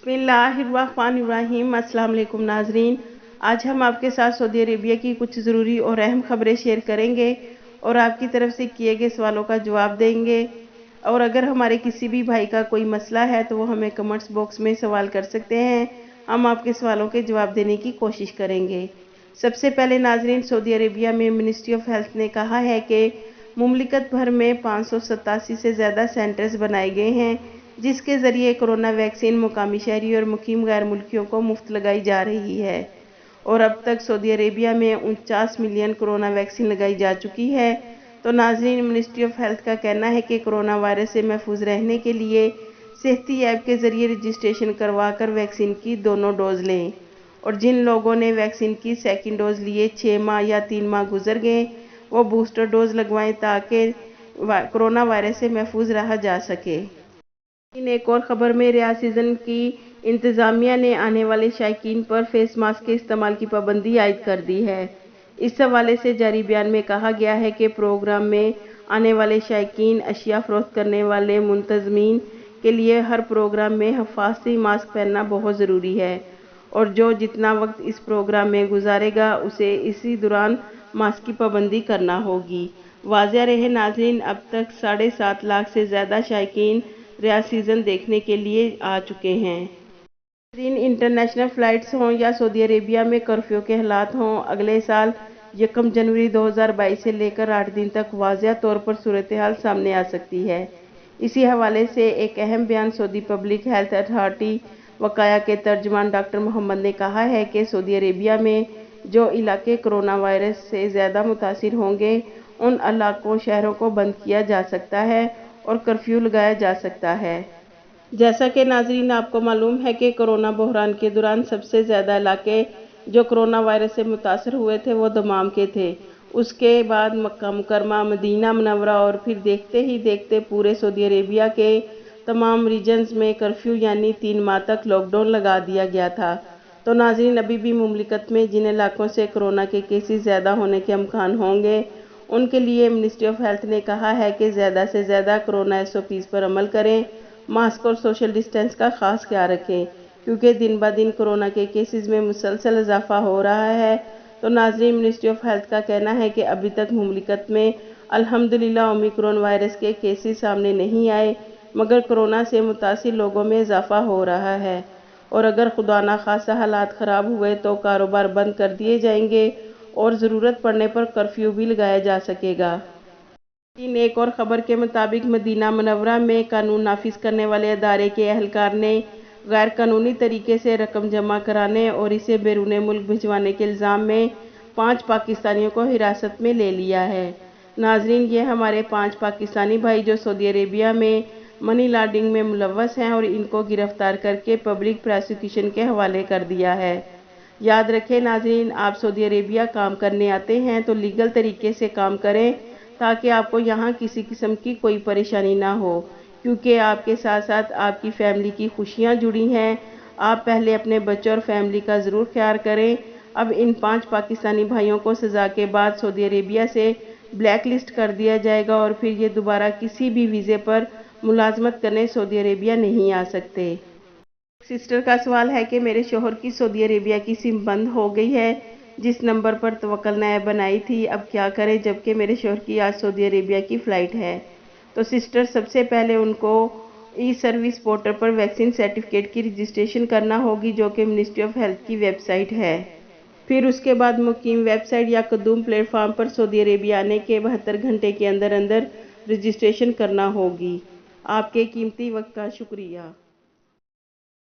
बिस्मिल्लाहिर्रहमानिर्रहीम। अस्सलाम वालेकुम नाजरीन, आज हम आपके साथ सऊदी अरेबिया की कुछ ज़रूरी और अहम खबरें शेयर करेंगे और आपकी तरफ से किए गए सवालों का जवाब देंगे। और अगर हमारे किसी भी भाई का कोई मसला है तो वो हमें कमेंट्स बॉक्स में सवाल कर सकते हैं, हम आपके सवालों के जवाब देने की कोशिश करेंगे। सबसे पहले नाजरीन, सऊदी अरेबिया में मिनिस्ट्री ऑफ हेल्थ ने कहा है कि मुमलिकत भर में 587 से ज़्यादा सेंटर्स बनाए गए हैं जिसके ज़रिए कोरोना वैक्सीन मुकामी शहरी और मुकीम गैर मुल्कियों को मुफ्त लगाई जा रही है। और अब तक सऊदी अरेबिया में 49 मिलियन कोरोना वैक्सीन लगाई जा चुकी है। तो नाजरीन, मिनिस्ट्री ऑफ हेल्थ का कहना है कि कोरोना वायरस से महफूज रहने के लिए सेहती ऐप के ज़रिए रजिस्ट्रेशन करवा कर वैक्सीन की दोनों डोज लें। और जिन लोगों ने वैक्सीन की सेकेंड डोज लिए 6 माह या 3 माह गुजर गए, वो बूस्टर डोज लगवाएं ताकि कोरोना वायरस से महफूज रहा जा सके। एक और ख़बर में रियाद सीज़न की इंतज़ामिया ने आने वाले शायकीन पर फेस मास्क के इस्तेमाल की पाबंदी आयद कर दी है। इस हवाले से जारी बयान में कहा गया है कि प्रोग्राम में आने वाले शायकीन, अशिया फ़रोख्त करने वाले मुंतज़मीन के लिए हर प्रोग्राम में हिफाजती मास्क पहनना बहुत ज़रूरी है और जो जितना वक्त इस प्रोग्राम में गुजारेगा उसे इसी दौरान मास्क की पाबंदी करना होगी। वाज़ेह रहे नाज़रीन, अब तक 7.5 लाख से ज़्यादा शायकीन रियाद सीज़न देखने के लिए आ चुके हैं। इंटरनेशनल फ़्लाइट्स हों या सऊदी अरेबिया में कर्फ्यू के हालात हों, अगले साल 1 जनवरी 2022 से लेकर 8 दिन तक वाज़ेह तौर पर सूरत हाल सामने आ सकती है। इसी हवाले से एक अहम बयान सऊदी पब्लिक हेल्थ अथॉरिटी वकाया के तर्जमान डॉक्टर मोहम्मद ने कहा है कि सऊदी अरेबिया में जो इलाके कोरोना वायरस से ज़्यादा मुतासिर होंगे उन इलाकों शहरों को बंद किया जा सकता है और कर्फ्यू लगाया जा सकता है। जैसा कि नाजरीन आपको मालूम है कि कोरोना बहरान के दौरान सबसे ज़्यादा इलाके जो कोरोना वायरस से मुतासर हुए थे वो दमाम के थे। उसके बाद मक्का मुकरमा, मदीना मुनव्वरा और फिर देखते ही देखते पूरे सऊदी अरेबिया के तमाम रीजन्स में कर्फ्यू यानी 3 माह तक लॉकडाउन लगा दिया गया था। तो नाजरीन, अभी भी मुमलिकत में जिन इलाकों से कोरोना के केसेस ज़्यादा होने के इम्कान होंगे उनके लिए मिनिस्ट्री ऑफ हेल्थ ने कहा है कि ज़्यादा से ज़्यादा कोरोना SOPs पर अमल करें, मास्क और सोशल डिस्टेंस का ख़ास ख्याल रखें क्योंकि दिन ब दिन कोरोना के केसेस में मुसलसल इजाफा हो रहा है। तो नाज़रीन, मिनिस्ट्री ऑफ हेल्थ का कहना है कि अभी तक मुमलिकत में अल्हम्दुलिल्लाह ओमिक्रॉन वायरस के केसेस सामने नहीं आए, मगर कोरोना से मुतासिर लोगों में इजाफा हो रहा है और अगर खुदा ना खासा हालात ख़राब हुए तो कारोबार बंद कर दिए जाएंगे और ज़रूरत पड़ने पर कर्फ्यू भी लगाया जा सकेगा। एक और ख़बर के मुताबिक मदीना मुनव्वरा में कानून नाफिज करने वाले अदारे के अहलकार ने गैर कानूनी तरीके से रकम जमा कराने और इसे बैरून मुल्क भिजवाने के इल्ज़ाम में 5 पाकिस्तानियों को हिरासत में ले लिया है। नाजरीन, ये हमारे 5 पाकिस्तानी भाई जो सऊदी अरेबिया में मनी लॉन्ड्रिंग में मुलव्वस हैं और इनको गिरफ्तार करके पब्लिक प्रोसिक्यूशन के हवाले कर दिया है। याद रखें नाजरीन, आप सऊदी अरेबिया काम करने आते हैं तो लीगल तरीके से काम करें ताकि आपको यहाँ किसी किस्म की कोई परेशानी ना हो क्योंकि आपके साथ साथ आपकी फैमिली की खुशियाँ जुड़ी हैं। आप पहले अपने बच्चों और फैमिली का ज़रूर ख्याल करें। अब इन 5 पाकिस्तानी भाइयों को सज़ा के बाद सऊदी अरेबिया से ब्लैक लिस्ट कर दिया जाएगा और फिर ये दोबारा किसी भी वीज़े पर मुलाजमत करने सऊदी अरेबिया नहीं आ सकते। सिस्टर का सवाल है कि मेरे शोहर की सऊदी अरेबिया की सिम बंद हो गई है जिस नंबर पर तवक्कल नैब बनाई थी, अब क्या करें जबकि मेरे शोहर की आज सऊदी अरेबिया की फ़्लाइट है। तो सिस्टर, सबसे पहले उनको ई सर्विस पोर्टल पर वैक्सीन सर्टिफिकेट की रजिस्ट्रेशन करना होगी जो कि मिनिस्ट्री ऑफ हेल्थ की वेबसाइट है। फिर उसके बाद मुकीम वेबसाइट या कदूम प्लेटफार्म पर सऊदी अरेबिया आने के 72 घंटे के अंदर अंदर रजिस्ट्रेशन करना होगी। आपके कीमती वक्त का शुक्रिया।